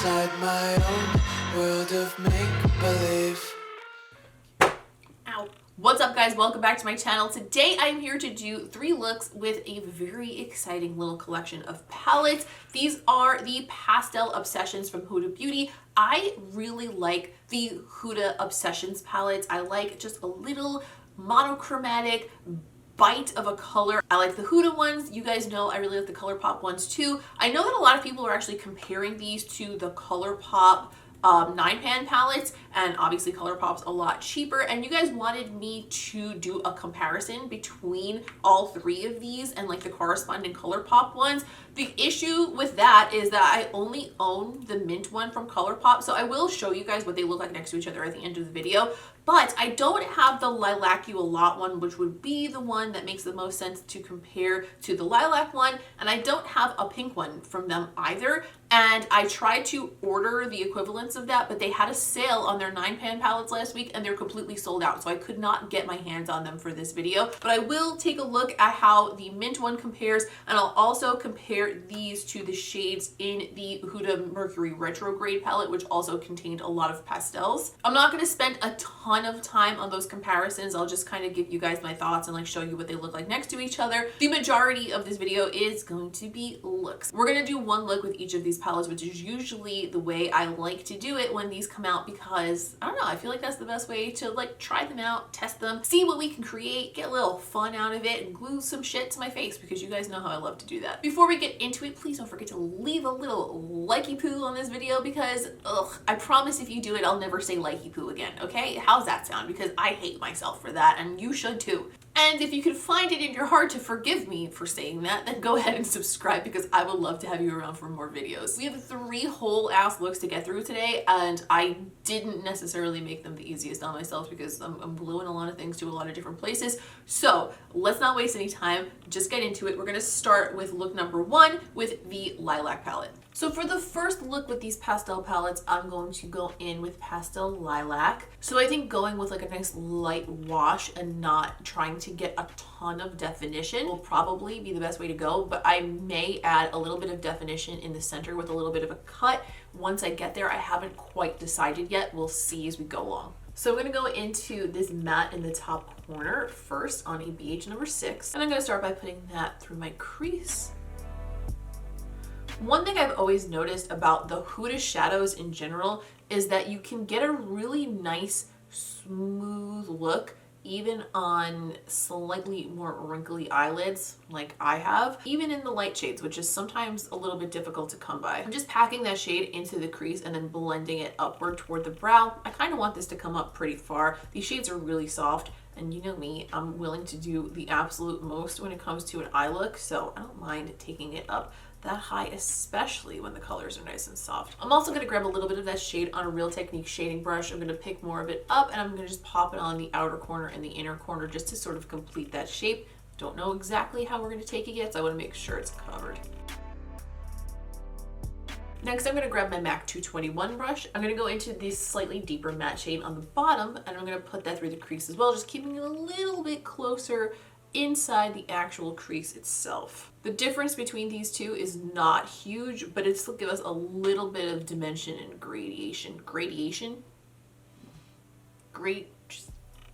inside my own world of make-believe. Ow. What's up, guys? Welcome back to my channel. Today I'm here to do 3 looks with a very exciting little collection of palettes. These are the Pastel Obsessions from Huda Beauty. I really like the Huda Obsessions palettes. I like just a little monochromatic bite of a color. I like the Huda ones. You guys know I really like the ColourPop ones too. I know that a lot of people are actually comparing these to the ColourPop 9-pan palettes, and obviously ColourPop's a lot cheaper, and you guys wanted me to do a comparison between all 3 of these and like the corresponding ColourPop ones. The issue with that is that I only own the mint one from ColourPop, so I will show you guys what they look like next to each other at the end of the video, but I don't have the Lilac You a Lot one, which would be the one that makes the most sense to compare to the Lilac one, and I don't have a pink one from them either. And I tried to order the equivalents of that, but they had a sale on their 9-pan palettes last week and they're completely sold out, so I could not get my hands on them for this video. But I will take a look at how the mint one compares, and I'll also compare these to the shades in the Huda Mercury Retrograde palette, which also contained a lot of pastels. I'm not going to spend a ton of time on those comparisons. I'll just kind of give you guys my thoughts and like show you what they look like next to each other. The majority of this video is going to be looks. We're going to do one look with each of these palettes, which is usually the way I like to do it when these come out, because I don't know, I feel like that's the best way to like try them out, test them, see what we can create, get a little fun out of it, and glue some shit to my face, because you guys know how I love to do that. Before we get into it, please don't forget to leave a little likey poo on this video, because I promise if you do it, I'll never say likey poo again, okay? How's that sound? Because I hate myself for that, and you should too. And if you can find it in your heart to forgive me for saying that, then go ahead and subscribe, because I would love to have you around for more videos. We have 3 whole ass looks to get through today, and I didn't necessarily make them the easiest on myself because I'm gluing a lot of things to a lot of different places. So let's not waste any time, just get into it. We're gonna start with look number 1 with the Lilac palette. So for the first look with these pastel palettes, I'm going to go in with Pastel Lilac. So I think going with like a nice light wash and not trying to get a ton of definition will probably be the best way to go, but I may add a little bit of definition in the center with a little bit of a cut. Once I get there, I haven't quite decided yet. We'll see as we go along. So I'm going to go into this matte in the top corner first on a BH number 6, and I'm going to start by putting that through my crease. One thing I've always noticed about the Huda shadows in general is that you can get a really nice smooth look even on slightly more wrinkly eyelids like I have, even in the light shades, which is sometimes a little bit difficult to come by. I'm just packing that shade into the crease and then blending it upward toward the brow. I kind of want this to come up pretty far. These shades are really soft, and you know me, I'm willing to do the absolute most when it comes to an eye look, so I don't mind taking it up that high, especially when the colors are nice and soft. I'm also going to grab a little bit of that shade on a Real Technique shading brush. I'm going to pick more of it up, and I'm going to just pop it on the outer corner and the inner corner just to sort of complete that shape. Don't know exactly how we're going to take it yet, so I want to make sure it's covered. Next, I'm going to grab my MAC 221 brush. I'm going to go into this slightly deeper matte shade on the bottom, and I'm going to put that through the crease as well, just keeping it a little bit closer inside the actual crease itself. The difference between these two is not huge, but it still gives us a little bit of dimension and gradation. Just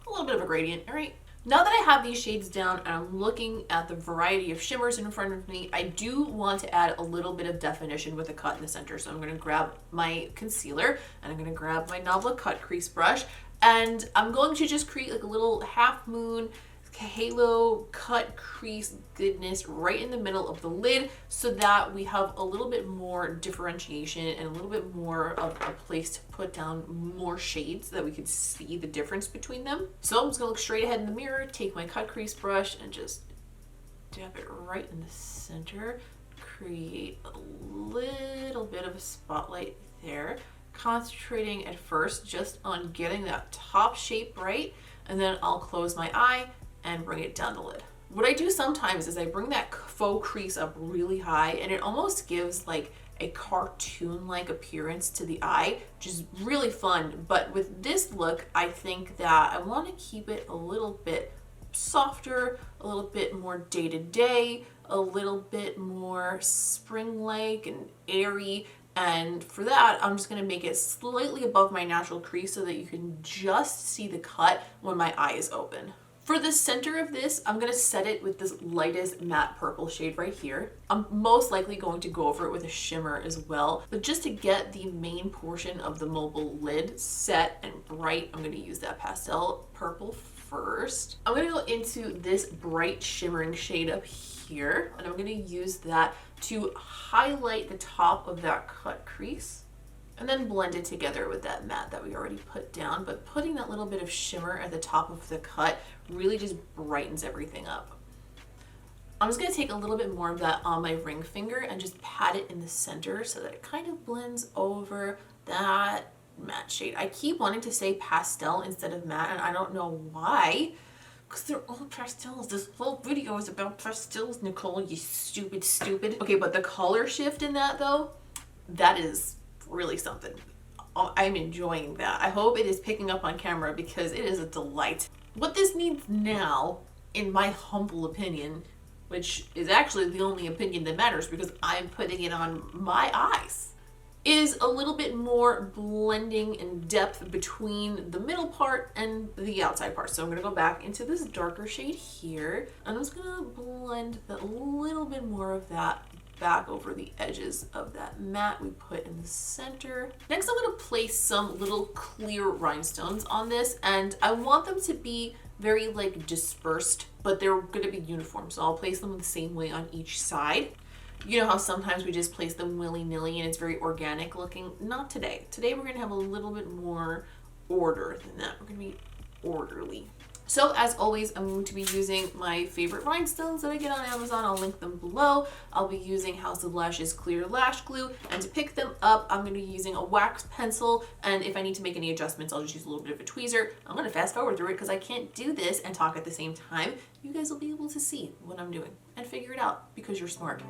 a little bit of a gradient, all right? Now that I have these shades down and I'm looking at the variety of shimmers in front of me, I do want to add a little bit of definition with a cut in the center. So I'm going to grab my concealer and I'm going to grab my NABLA cut crease brush, and I'm going to just create like a little half moon halo cut crease goodness right in the middle of the lid, so that we have a little bit more differentiation and a little bit more of a place to put down more shades so that we can see the difference between them. So I'm just gonna look straight ahead in the mirror, take my cut crease brush and just dab it right in the center, create a little bit of a spotlight there, concentrating at first just on getting that top shape right, and then I'll close my eye and bring it down the lid. What I do sometimes is I bring that faux crease up really high, and it almost gives like a cartoon-like appearance to the eye, which is really fun. But with this look, I think that I want to keep it a little bit softer, a little bit more day-to-day, a little bit more spring-like and airy, And for that, I'm just gonna make it slightly above my natural crease so that you can just see the cut when my eye is open. For the center of this, I'm gonna set it with this lightest matte purple shade right here. I'm most likely going to go over it with a shimmer as well, but just to get the main portion of the mobile lid set and bright, I'm gonna use that pastel purple first. I'm gonna go into this bright shimmering shade up here, and I'm gonna use that to highlight the top of that cut crease, and then blend it together with that matte that we already put down. But putting that little bit of shimmer at the top of the cut really just brightens everything up. I'm just gonna take a little bit more of that on my ring finger and just pat it in the center so that it kind of blends over that matte shade. I keep wanting to say pastel instead of matte, and I don't know why, because they're all pastels. This whole video is about pastels, Nicole, you stupid. Okay, but the color shift in that though, that is really something. I'm enjoying that. I hope it is picking up on camera because it is a delight. What this needs now, in my humble opinion, which is actually the only opinion that matters because I'm putting it on my eyes, is a little bit more blending and depth between the middle part and the outside part. So I'm gonna go back into this darker shade here, and I'm just gonna blend a little bit more of that back over the edges of that matte we put in the center. Next, I'm gonna place some little clear rhinestones on this, and I want them to be very like dispersed, but they're gonna be uniform. So I'll place them the same way on each side. You know how sometimes we just place them willy-nilly and it's very organic looking? Not today. Today we're gonna have a little bit more order than that. We're gonna be orderly. So as always, I'm going to be using my favorite rhinestones that I get on Amazon. I'll link them below. I'll be using House of Lash's clear lash glue, and to pick them up, I'm going to be using a wax pencil, and if I need to make any adjustments, I'll just use a little bit of a tweezer. I'm going to fast forward through it because I can't do this and talk at the same time. You guys will be able to see what I'm doing and figure it out because you're smart.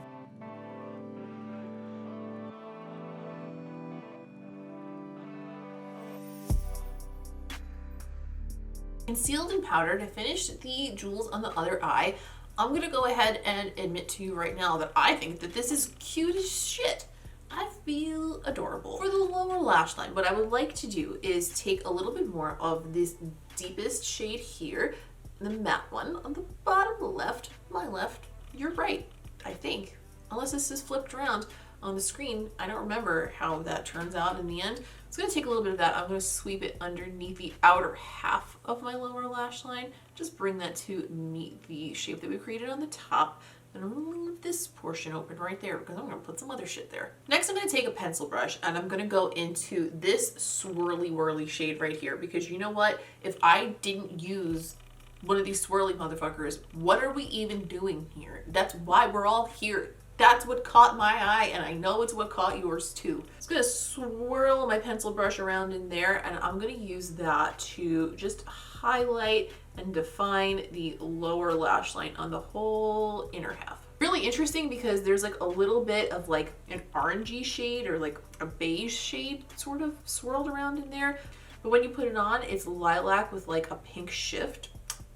Concealed and powdered, I finished the jewels on the other eye. I'm gonna go ahead and admit to you right now that I think that this is cute as shit. I feel adorable. For the lower lash line, what I would like to do is take a little bit more of this deepest shade here, the matte one on the bottom left, my left, your right, I think. Unless this is flipped around on the screen. I don't remember how that turns out in the end. It's gonna take a little bit of that. I'm gonna sweep it underneath the outer half of my lower lash line. Just bring that to meet the shape that we created on the top. And I'm gonna leave this portion open right there because I'm gonna put some other shit there. Next, I'm gonna take a pencil brush and I'm gonna go into this swirly whirly shade right here, because you know what? If I didn't use one of these swirly motherfuckers, what are we even doing here? That's why we're all here. That's what caught my eye, and I know it's what caught yours too. I'm just gonna swirl my pencil brush around in there, and I'm gonna use that to just highlight and define the lower lash line on the whole inner half. Really interesting because there's like a little bit of like an orangey shade or like a beige shade sort of swirled around in there. But when you put it on, it's lilac with like a pink shift.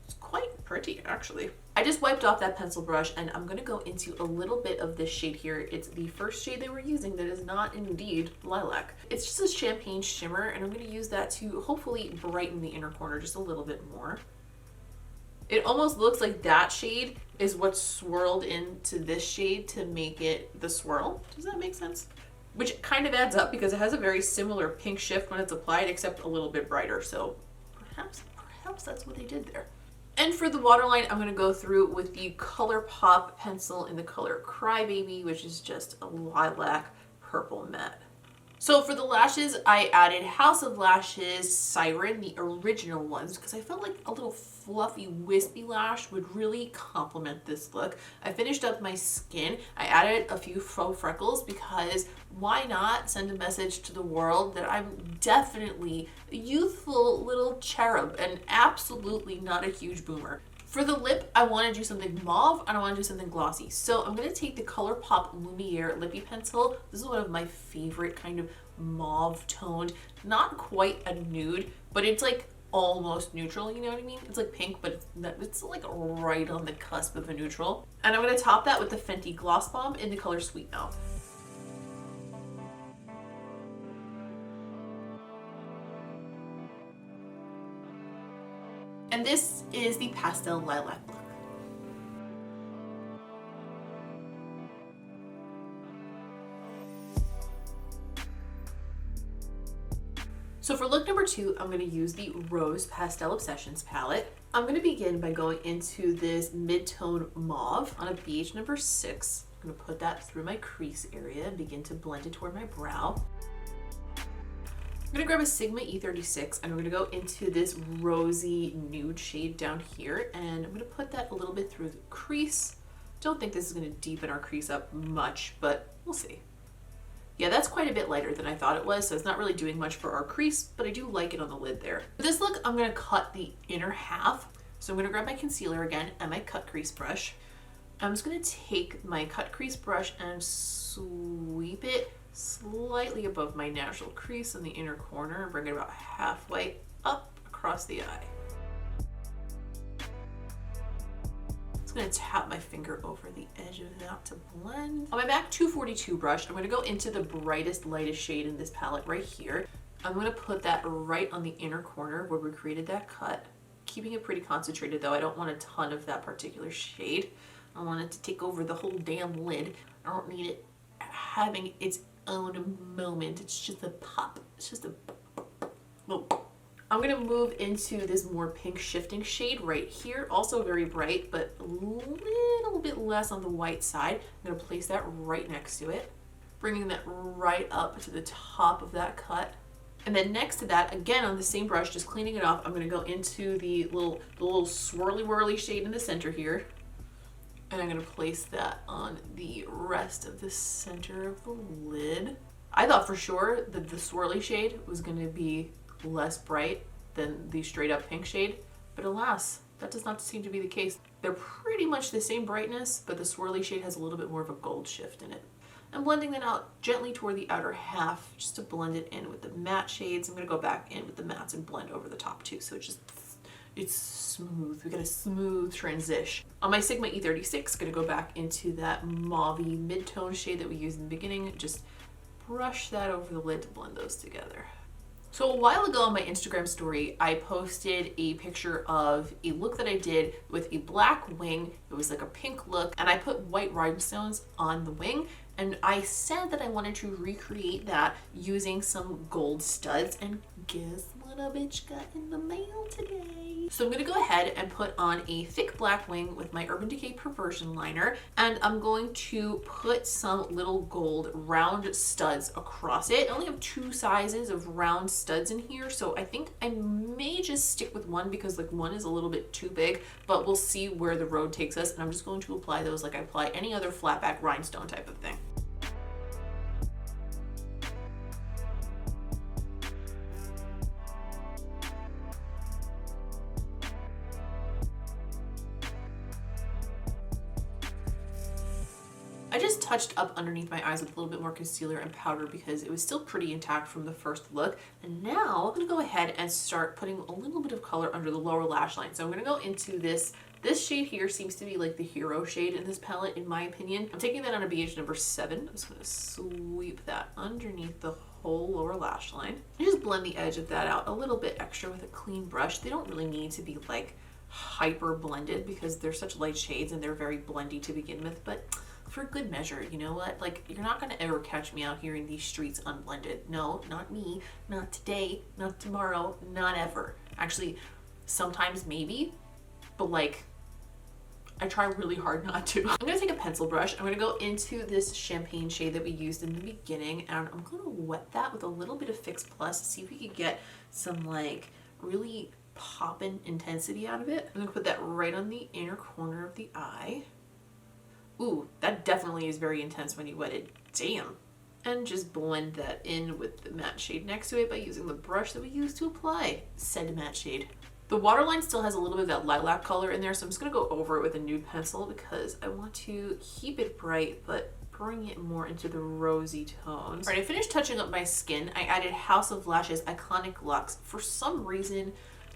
It's quite pretty actually. I just wiped off that pencil brush and I'm gonna go into a little bit of this shade here. It's the first shade they were using that is not indeed lilac. It's just a champagne shimmer, and I'm gonna use that to hopefully brighten the inner corner just a little bit more. It almost looks like that shade is what's swirled into this shade to make it the swirl. Does that make sense? Which kind of adds up because it has a very similar pink shift when it's applied, except a little bit brighter. So perhaps that's what they did there. And for the waterline, I'm gonna go through with the ColourPop pencil in the color Crybaby, which is just a lilac purple matte. So for the lashes, I added House of Lash's Siren, the original ones, because I felt like a little fluffy, wispy lash would really complement this look. I finished up my skin. I added a few faux freckles because why not send a message to the world that I'm definitely a youthful little cherub and absolutely not a huge boomer. For the lip, I want to do something mauve and I want to do something glossy. So I'm going to take the ColourPop Lumiere Lippie Pencil. This is one of my favorite kind of mauve toned, not quite a nude, but it's like almost neutral, you know what I mean? It's like pink, but it's like right on the cusp of a neutral. And I'm going to top that with the Fenty Gloss Bomb in the color Sweet Mouth. And this is the Pastel Lilac look. So for look number 2, I'm going to use the Rose Pastel Obsessions palette. I'm going to begin by going into this mid-tone mauve on a beige number 6. I'm going to put that through my crease area and begin to blend it toward my brow. I'm going to grab a Sigma E36 and I'm going to go into this rosy nude shade down here, and I'm going to put that a little bit through the crease. Don't think this is going to deepen our crease up much, but we'll see. Yeah, that's quite a bit lighter than I thought it was, so it's not really doing much for our crease, but I do like it on the lid there. For this look, I'm going to cut the inner half. So I'm going to grab my concealer again and my cut crease brush. I'm just going to take my cut crease brush and sweep it slightly above my natural crease in the inner corner and bring it about halfway up across the eye. I'm going to tap my finger over the edge of that to blend. On my MAC 242 brush, I'm going to go into the brightest, lightest shade in this palette right here. I'm going to put that right on the inner corner where we created that cut. Keeping it pretty concentrated though, I don't want a ton of that particular shade. I want it to take over the whole damn lid. I don't need it having its own moment. It's just a pop. It's just a... Oh. I'm going to move into this more pink shifting shade right here. Also very bright, but a little bit less on the white side. I'm going to place that right next to it, bringing that right up to the top of that cut. And then next to that, again on the same brush, just cleaning it off, I'm going to go into the little swirly whirly shade in the center here. And I'm going to place that on the rest of the center of the lid. I thought for sure that the swirly shade was going to be less bright than the straight up pink shade, but alas, that does not seem to be the case. They're pretty much the same brightness, but the swirly shade has a little bit more of a gold shift in it. I'm blending that out gently toward the outer half just to blend it in with the matte shades. I'm going to go back in with the mattes and blend over the top too, so it's smooth. We got a smooth transition. On my Sigma E36, going to go back into that mauvey mid-tone shade that we used in the beginning. Just brush that over the lid to blend those together. So a while ago on my Instagram story, I posted a picture of a look that I did with a black wing. It was like a pink look, and I put white rhinestones on the wing. And I said that I wanted to recreate that using some gold studs, and guess what a bitch got in the mail today? So I'm gonna go ahead and put on a thick black wing with my Urban Decay Perversion liner, and I'm going to put some little gold round studs across it. I only have 2 sizes of round studs in here, so I think I may just stick with one because like one is a little bit too big, but we'll see where the road takes us. And I'm just going to apply those like I apply any other flat back rhinestone type of thing. I just touched up underneath my eyes with a little bit more concealer and powder because it was still pretty intact from the first look. And now I'm gonna go ahead and start putting a little bit of color under the lower lash line. So I'm gonna go into this shade here. Seems to be like the hero shade in this palette in my opinion. I'm taking that on a beige number 7. I'm just gonna sweep that underneath the whole lower lash line. And just blend the edge of that out a little bit extra with a clean brush. They don't really need to be like hyper blended because they're such light shades and they're very blendy to begin with, but for good measure, you know what? Like, you're not gonna ever catch me out here in these streets unblended. No, not me, not today, not tomorrow, not ever. Actually, sometimes maybe, but like, I try really hard not to. I'm gonna take a pencil brush. I'm gonna go into this champagne shade that we used in the beginning, and I'm gonna wet that with a little bit of Fix Plus to see if we could get some like really poppin' intensity out of it. I'm gonna put that right on the inner corner of the eye. Ooh, that definitely is very intense when you wet it. Damn. And just blend that in with the matte shade next to it by using the brush that we used to apply said matte shade. The waterline still has a little bit of that lilac color in there, so I'm just gonna go over it with a nude pencil because I want to keep it bright, but bring it more into the rosy tones. All right, I finished touching up my skin. I added House of Lashes Iconic Luxe. For some reason,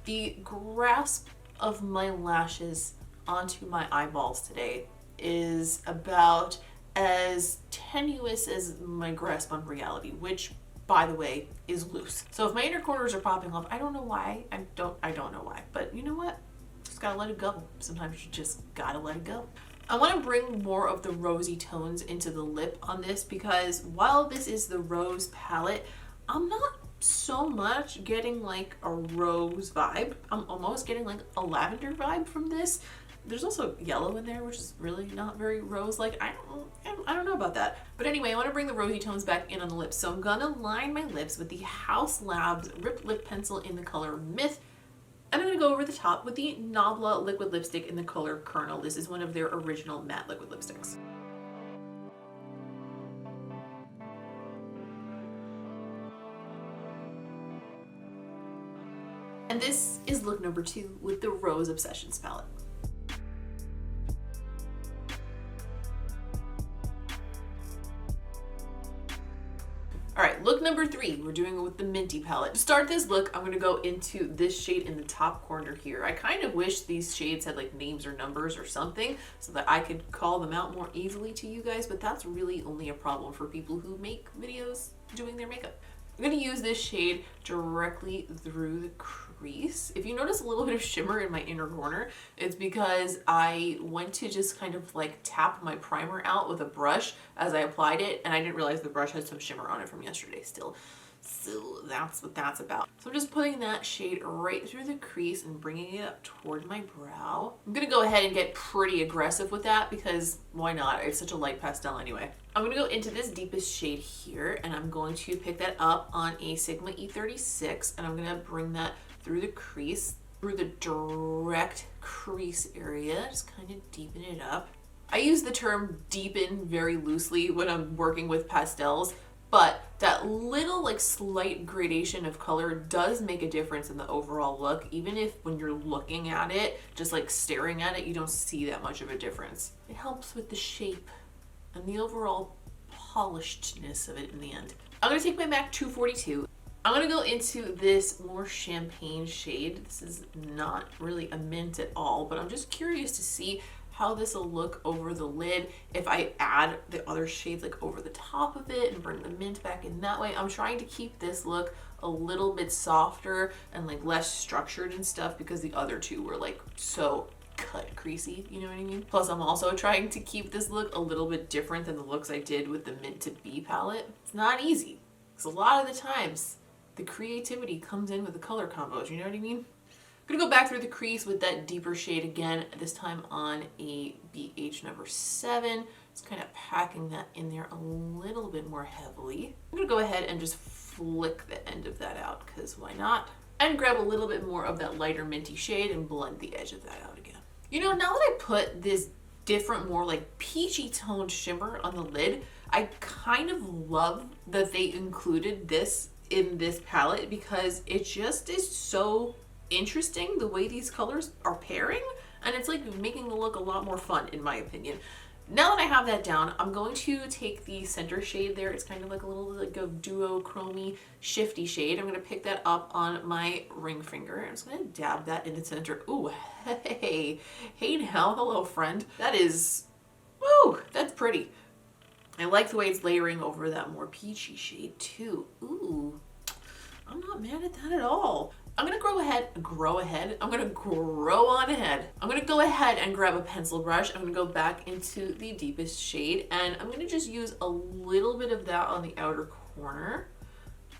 the grasp of my lashes onto my eyeballs today is about as tenuous as my grasp on reality, which by the way, is loose. So if my inner corners are popping off, I don't know why. I don't know why. But you know what? Just gotta let it go. Sometimes you just gotta let it go. I want to bring more of the rosy tones into the lip on this because while this is the rose palette, I'm not so much getting like a rose vibe. I'm almost getting like a lavender vibe from this. There's also yellow in there, which is really not very rose-like. I don't know about that. But anyway, I want to bring the rosy tones back in on the lips. So I'm gonna line my lips with the HAUS Labs Ripped Lip Pencil in the color Myth. And I'm gonna go over the top with the NABLA liquid lipstick in the color Kernel. This is one of their original matte liquid lipsticks. And this is look number 2 with the Rose Obsessions palette. All right, look number 3, we're doing it with the Minty palette. To start this look, I'm gonna go into this shade in the top corner here. I kind of wish these shades had like names or numbers or something so that I could call them out more easily to you guys, but that's really only a problem for people who make videos doing their makeup. I'm gonna use this shade directly through the crease. If you notice a little bit of shimmer in my inner corner, it's because I went to just kind of like tap my primer out with a brush as I applied it, and I didn't realize the brush had some shimmer on it from yesterday still. So that's what that's about. So I'm just putting that shade right through the crease and bringing it up toward my brow. I'm gonna go ahead and get pretty aggressive with that because why not? It's such a light pastel anyway. I'm gonna go into this deepest shade here and I'm going to pick that up on a Sigma E36 and I'm gonna bring that through the crease, through the direct crease area, just kind of deepen it up. I use the term deepen very loosely when I'm working with pastels, but that little like slight gradation of color does make a difference in the overall look, even if when you're looking at it, just like staring at it, you don't see that much of a difference. It helps with the shape and the overall polishedness of it in the end. I'm gonna take my MAC 242. I'm gonna go into this more champagne shade. This is not really a mint at all, but I'm just curious to see how this will look over the lid if I add the other shades like over the top of it and bring the mint back in that way. I'm trying to keep this look a little bit softer and like less structured and stuff because the other two were like so cut creasy, you know what I mean? Plus I'm also trying to keep this look a little bit different than the looks I did with the Mint to Be palette. It's not easy because a lot of the times the creativity comes in with the color combos, you know what I mean? I'm gonna go back through the crease with that deeper shade again, this time on a BH number 7. Just kind of packing that in there a little bit more heavily. I'm gonna go ahead and just flick the end of that out because why not? And grab a little bit more of that lighter minty shade and blend the edge of that out again. You know, now that I put this different, more like peachy toned shimmer on the lid, I kind of love that they included this in this palette because it just is so interesting the way these colors are pairing, and it's like making the look a lot more fun in my opinion. Now that I have that down, I'm going to take the center shade there. It's kind of like a little like a duochrome shifty shade. I'm going to pick that up on my ring finger. I'm just going to dab that in the center. Ooh, hey now, hello friend. That is, woo, that's pretty. I like the way it's layering over that more peachy shade too. Ooh, I'm not mad at that at all. I'm gonna grow on ahead. I'm gonna go ahead and grab a pencil brush. I'm gonna go back into the deepest shade and I'm gonna just use a little bit of that on the outer corner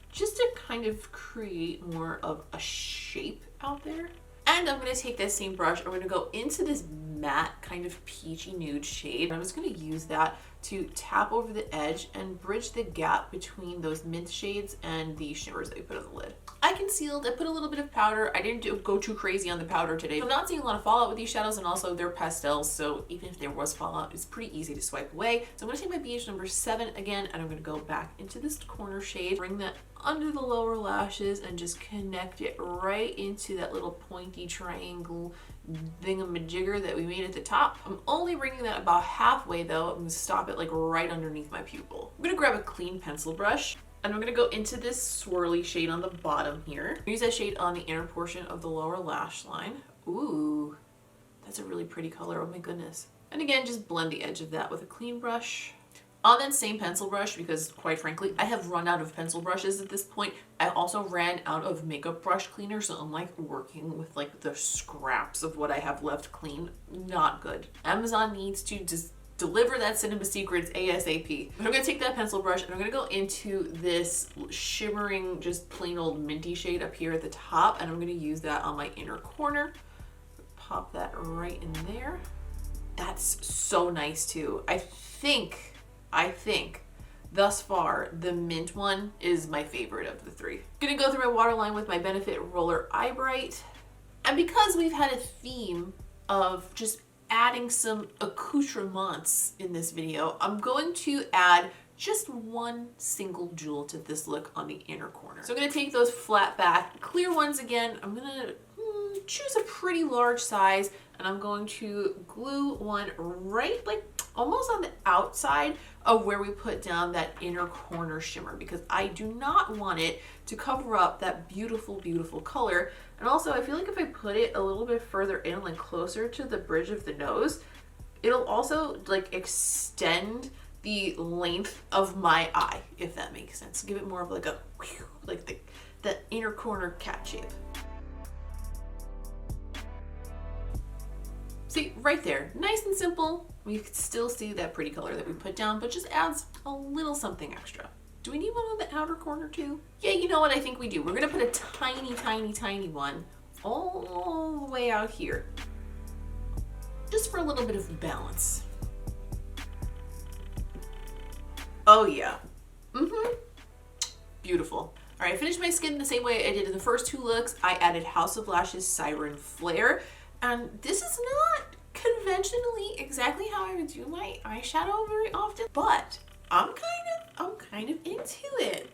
just to kind of create more of a shape out there. And I'm gonna take that same brush, I'm gonna go into this matte kind of peachy nude shade. I'm just gonna use that to tap over the edge and bridge the gap between those mint shades and the shimmers that we put on the lid. I concealed, I put a little bit of powder. I didn't go too crazy on the powder today. I'm not seeing a lot of fallout with these shadows, and also they're pastels, so even if there was fallout, it's pretty easy to swipe away. So I'm gonna take my BH number 7 again, and I'm gonna go back into this corner shade, bring that under the lower lashes, and just connect it right into that little pointy triangle thingamajigger that we made at the top. I'm only bringing that about halfway though. I'm gonna stop it like right underneath my pupil. I'm gonna grab a clean pencil brush and I'm gonna go into this swirly shade on the bottom here. Use that shade on the inner portion of the lower lash line. Ooh, that's a really pretty color, oh my goodness. And again, just blend the edge of that with a clean brush. On that same pencil brush, because quite frankly, I have run out of pencil brushes at this point, I also ran out of makeup brush cleaner, so I'm like working with like the scraps of what I have left clean. Not good. Amazon needs to just deliver that Cinema Secrets ASAP. But I'm gonna take that pencil brush and I'm gonna go into this shimmering, just plain old minty shade up here at the top, and I'm gonna use that on my inner corner. Pop that right in there. That's so nice too. I think thus far the mint one is my favorite of the three. Gonna go through my waterline with my Benefit Roller Eye Bright. And because we've had a theme of just adding some accoutrements in this video, I'm going to add just one single jewel to this look on the inner corner. So I'm gonna take those flat back clear ones again. I'm gonna choose a pretty large size, and I'm going to glue one right like almost on the outside of where we put down that inner corner shimmer, because I do not want it to cover up that beautiful, beautiful color. And also I feel like if I put it a little bit further in, like closer to the bridge of the nose, it'll also like extend the length of my eye, if that makes sense. Give it more of like a, like the inner corner cat shape. See, right there, nice and simple. We can still see that pretty color that we put down, but just adds a little something extra. Do we need one on the outer corner too? Yeah, you know what, I think we do. We're gonna put a tiny, tiny, tiny one all the way out here, just for a little bit of balance. Oh yeah, beautiful. All right, I finished my skin the same way I did in the first two looks. I added House of Lash's Siren Flare. And this is not conventionally exactly how I would do my eyeshadow very often, but I'm kind of into it.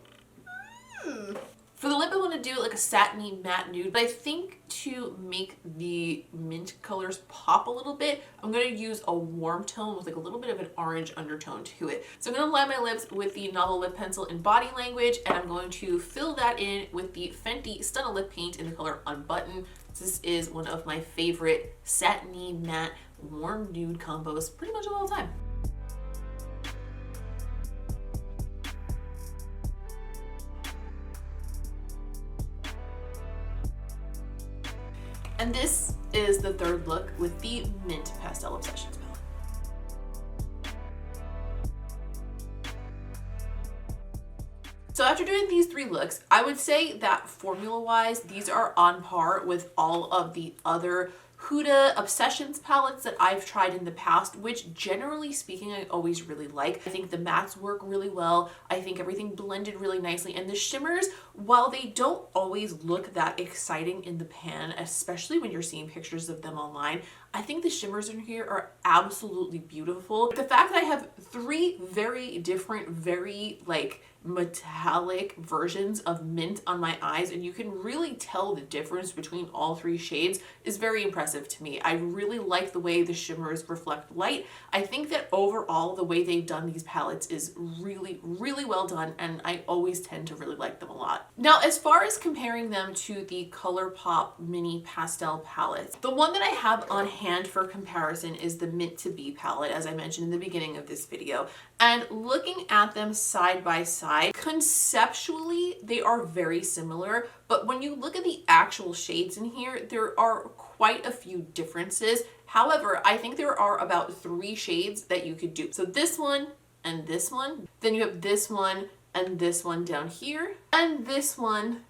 For the lip, I want to do like a satiny matte nude, but I think to make the mint colors pop a little bit, I'm going to use a warm tone with like a little bit of an orange undertone to it. So I'm going to line my lips with the NABLA lip pencil in Body Language, and I'm going to fill that in with the Fenty Stunna lip paint in the color Unbutton. This is one of my favorite satiny matte warm nude combos pretty much of all time. And this is the third look with the Mint Pastel Obsessions palette. So after doing these three looks, I would say that formula-wise, these are on par with all of the other Huda Obsessions palettes that I've tried in the past, which generally speaking, I always really like. I think the mattes work really well. I think everything blended really nicely. And the shimmers, while they don't always look that exciting in the pan, especially when you're seeing pictures of them online, I think the shimmers in here are absolutely beautiful. The fact that I have three very different, very like metallic versions of mint on my eyes, and you can really tell the difference between all three shades, is very impressive to me. I really like the way the shimmers reflect light. I think that overall the way they've done these palettes is really, really well done, and I always tend to really like them a lot. Now, as far as comparing them to the ColourPop mini pastel palettes, the one that I have on hand for comparison is the Mint to Be palette, as I mentioned in the beginning of this video. And looking at them side by side, conceptually, they are very similar, but when you look at the actual shades in here, there are quite a few differences. However, I think there are about 3 shades that you could do. So this one and this one, then you have this one and this one down here, and this one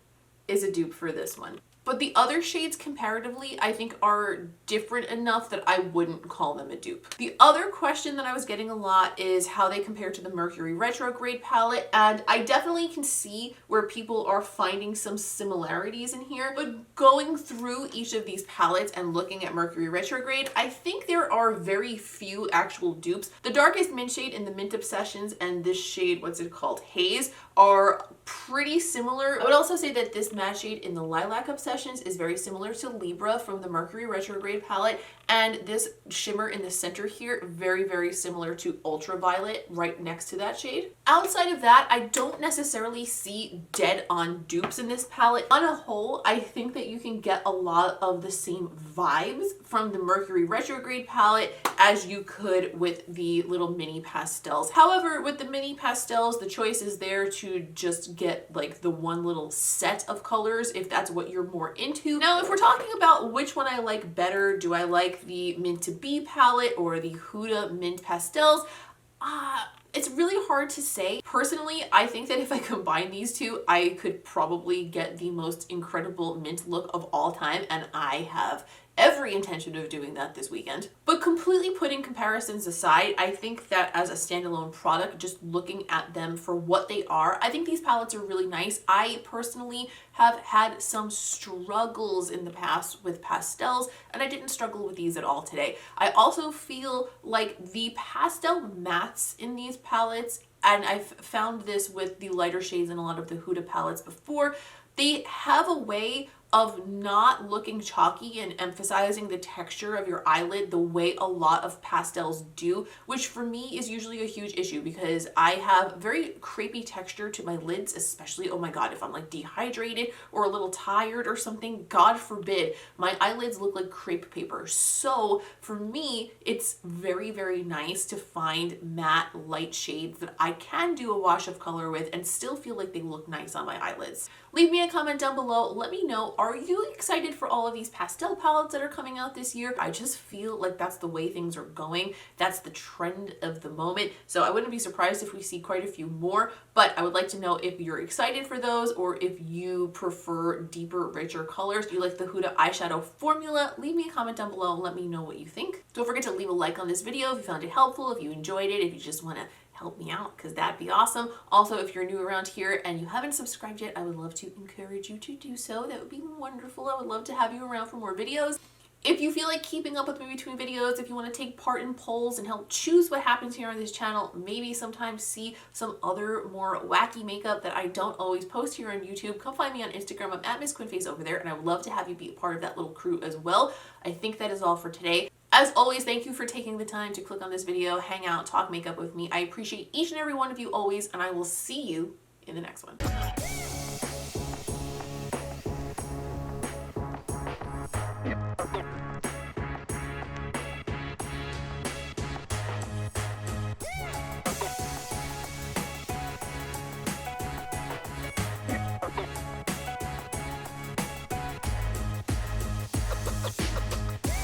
is a dupe for this one. But the other shades comparatively, I think, are different enough that I wouldn't call them a dupe. The other question that I was getting a lot is how they compare to the Mercury Retrograde palette, and I definitely can see where people are finding some similarities in here, but going through each of these palettes and looking at Mercury Retrograde, I think there are very few actual dupes. The darkest mint shade in the Mint Obsessions and this shade, what's it called, Haze, are pretty similar. I would also say that this matte shade in the Lilac Obsessions is very similar to Libra from the Mercury Retrograde palette, and this shimmer in the center here, very, very similar to Ultraviolet right next to that shade. Outside of that, I don't necessarily see dead-on dupes in this palette. On a whole, I think that you can get a lot of the same vibes from the Mercury Retrograde palette as you could with the little mini pastels. However, with the mini pastels, the choice is there to just get like the one little set of colors if that's what you're more into. Now, if we're talking about which one I like better, do I like the Mint to Be palette or the Huda Mint Pastels? It's really hard to say. Personally, I think that if I combine these two, I could probably get the most incredible mint look of all time, and I have every intention of doing that this weekend. But completely putting comparisons aside, I think that as a standalone product, just looking at them for what they are, I think these palettes are really nice. I personally have had some struggles in the past with pastels, and I didn't struggle with these at all today. I also feel like the pastel mattes in these palettes, and I've found this with the lighter shades in a lot of the Huda palettes before, they have a way of not looking chalky and emphasizing the texture of your eyelid the way a lot of pastels do, which for me is usually a huge issue because I have very crepey texture to my lids, especially, oh my god, if I'm like dehydrated or a little tired or something, god forbid, my eyelids look like crepe paper. So for me, it's very, very nice to find matte light shades that I can do a wash of color with and still feel like they look nice on my eyelids. Leave me a comment down below. Let me know, are you excited for all of these pastel palettes that are coming out this year? I just feel like that's the way things are going. That's the trend of the moment. So I wouldn't be surprised if we see quite a few more, but I would like to know if you're excited for those or if you prefer deeper, richer colors. Do you like the Huda eyeshadow formula? Leave me a comment down below and let me know what you think. Don't forget to leave a like on this video if you found it helpful, if you enjoyed it, if you just want to help me out, because that'd be awesome. Also, if you're new around here and you haven't subscribed yet, I would love to encourage you to do so. That would be wonderful. I would love to have you around for more videos. If you feel like keeping up with me between videos, if you want to take part in polls and help choose what happens here on this channel, maybe sometimes see some other more wacky makeup that I don't always post here on YouTube, come find me on Instagram. I'm at Miss Quinface over there, and I would love to have you be a part of that little crew as well. I think that is all for today. As always, thank you for taking the time to click on this video, hang out, talk makeup with me. I appreciate each and every one of you always, and I will see you in the next one.